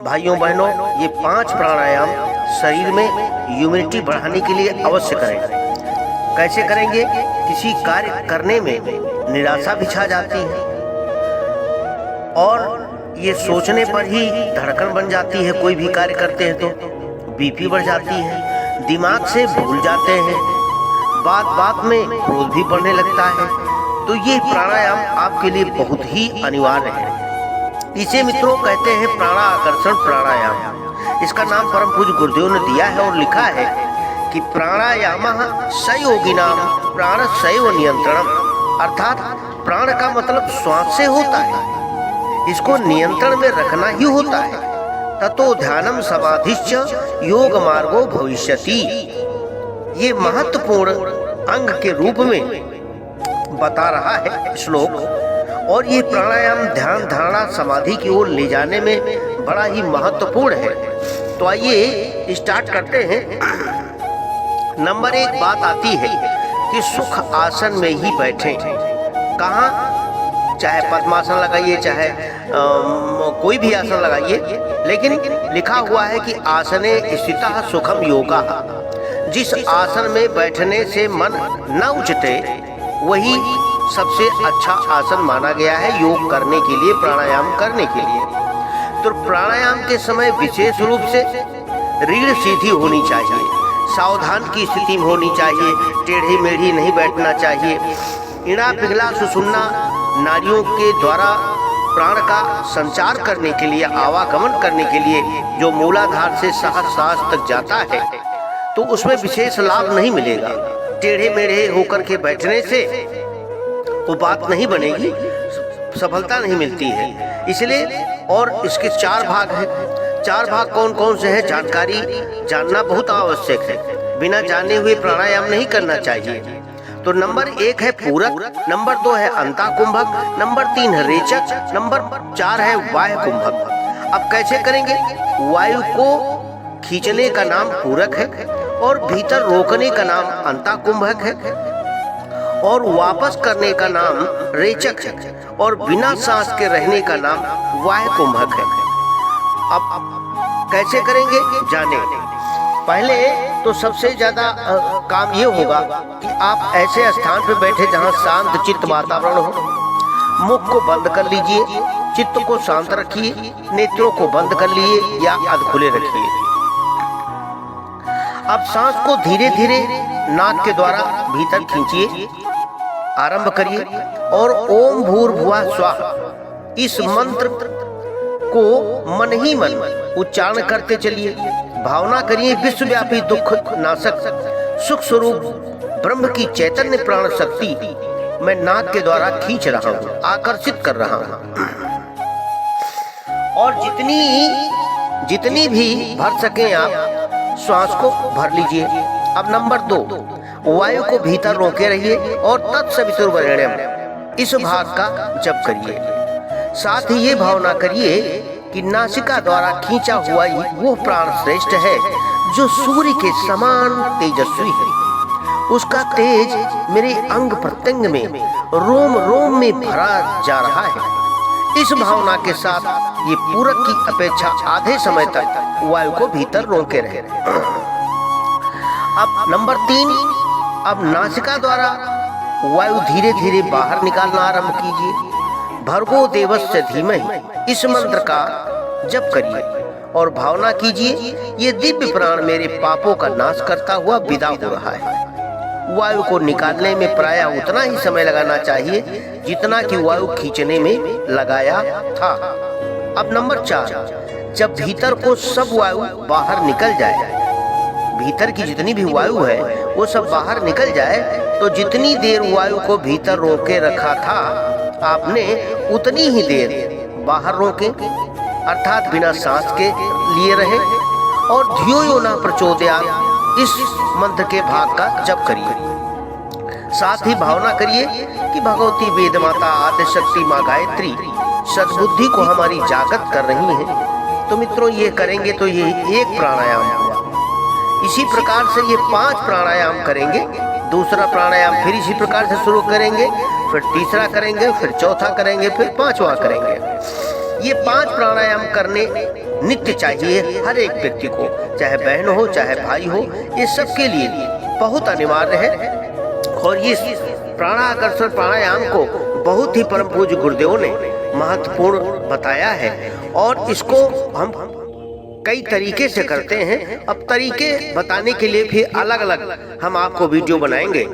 भाइयों बहनों, ये 5 प्राणायाम शरीर में इम्यूनिटी बढ़ाने के लिए अवश्य करें। कैसे करेंगे? किसी कार्य करने में निराशा भी छा जाती है और ये सोचने पर ही धड़कन बन जाती है। कोई भी कार्य करते हैं तो बीपी बढ़ जाती है, दिमाग से भूल जाते हैं, बात बात में क्रोध भी बढ़ने लगता है। तो ये प्राणायाम आपके लिए बहुत ही अनिवार्य है। इसे मित्रों कहते हैं प्राणाकर्षण प्राणायाम। इसका नाम परम पूज्य गुरुदेव ने दिया है और लिखा है कि प्राणायामः सयोगिनाम प्राणशैव नियंत्रणम, अर्थात प्राण का मतलब श्वास से होता है, इसको नियंत्रण में रखना ही होता है। ततो ध्यानम समाधिश्च योग मार्गो भविष्यति। ये महत्वपूर्ण अंग के रूप में बता रहा है श्लोक। और ये प्राणायाम ध्यान धारणा समाधि की ओर ले जाने में बड़ा ही महत्वपूर्ण है। तो आइए स्टार्ट करते हैं। नंबर 1 बात आती है कि सुख आसन में ही बैठें। कहाँ? चाहे पद्मासन लगाइए, चाहे कोई भी आसन लगाइए, लेकिन लिखा हुआ है कि आसने स्थितः सुखम योगा। जिस आसन में बैठने से मन न उचटे वही सबसे अच्छा आसन माना गया है योग करने के लिए, प्राणायाम करने के लिए। तो प्राणायाम के समय विशेष रूप से रीढ़ सीधी होनी चाहिए, सावधान की स्थिति में होनी चाहिए, टेढ़ी मेढ़ी नहीं बैठना चाहिए। इड़ा पिघला सुषुम्ना नाड़ियों के द्वारा प्राण का संचार करने के लिए, आवागमन करने के लिए जो मूलाधार से सहस्रार तक जाता है, तो उसमें विशेष लाभ नहीं मिलेगा। टेढ़े मेढ़े होकर के बैठने से वो बात नहीं बनेगी, सफलता नहीं मिलती है। इसलिए और इसके 4 भाग हैं। 4 भाग कौन कौन से हैं जानकारी जानना बहुत आवश्यक है। बिना जाने हुए प्राणायाम नहीं करना चाहिए। तो नंबर 1 है पूरक, नंबर 2 है अंतःकुंभक, नंबर 3 है रेचक, नंबर 4 है बाह्य कुंभक। अब कैसे करेंगे? वायु को खींचने का नाम पूरक है और भीतर रोकने का नाम अंतःकुंभक है और वापस करने का नाम रेचक है और बिना सांस के रहने का नाम बाह्य कुंभक है। अब कैसे करेंगे जाने। पहले तो सबसे ज्यादा काम ये होगा कि आप ऐसे स्थान पर बैठे जहां शांत चित्त वातावरण हो। मुख को बंद कर लीजिए, चित्त को शांत रखिए, नेत्रों को बंद कर लिए या अधखुले रखिए। अब सांस को धीरे धीरे नाक के द्वारा भीतर खींचिए, आरंभ करिए और ओम भूर्भुवः स्वः इस मंत्र को मन ही मन उच्चारण करते चलिए। भावना करिए विश्वव्यापी दुख नाशक सुख स्वरूप ब्रह्म की चैतन्य प्राण शक्ति मैं नाक के द्वारा खींच रहा हूँ, आकर्षित कर रहा हूँ। और जितनी भी भर सके आप श्वास को भर लीजिए। अब नंबर 2, वायु को भीतर रोके रहिए और तत्सवितुर्वरेण्यम इस भाग का जप करिए। साथ ही ये भावना करिए कि नासिका द्वारा खींचा हुआ वो प्राण श्रेष्ठ है जो सूर्य के समान तेजस्वी है। उसका तेज मेरे अंग प्रत्यंग में रोम रोम में भरा जा रहा है। इस भावना के साथ ये पूरक की अपेक्षा आधे समय तक वायु को भीतर रोके रहे। अब नंबर 3, अब नासिका द्वारा वायु धीरे धीरे बाहर निकालना आरंभ कीजिए। भर्गो देवस्य धीमहि इस मंत्र का जप करिए और भावना कीजिए ये दिव्य प्राण मेरे पापों का नाश करता हुआ विदा हो रहा है। वायु को निकालने में प्रायः उतना ही समय लगाना चाहिए जितना कि वायु खींचने में लगाया था। अब नंबर 4, जब भीतर को सब वायु बाहर निकल जाए, भीतर की जितनी भी वायु है वो सब बाहर निकल जाए, तो जितनी देर वायु को भीतर रोके रखा था आपने उतनी ही देर बाहर रोके, अर्थात बिना सांस के लिए रहे। और धियो यो न प्रचोदयात् इस मंत्र के भाग का जप करिए। साथ ही भावना करिए कि भगवती वेद माता आदिशक्ति माँ गायत्री सद्बुद्धि को हमारी जागृत कर रही है। तो मित्रों ये करेंगे तो ये एक प्राणायाम हुआ। इसी प्रकार से ये 5 प्राणायाम करेंगे। दूसरा प्राणायाम फिर इसी प्रकार से शुरू करेंगे, फिर तीसरा करेंगे, फिर चौथा करेंगे, फिर 5वां करेंगे। ये 5 प्राणायाम करने नित्य चाहिए हर एक व्यक्ति को, चाहे बहन हो चाहे भाई हो, ये सबके लिए बहुत अनिवार्य है। और इस प्राणाकर्षण प्राणायाम को बहुत ही परम पूज्य गुरुदेवों ने महत्वपूर्ण बताया है और इसको हम कई तरीके से करते हैं। अब तरीके बताने के लिए भी अलग अलग हम आपको वीडियो बनाएंगे।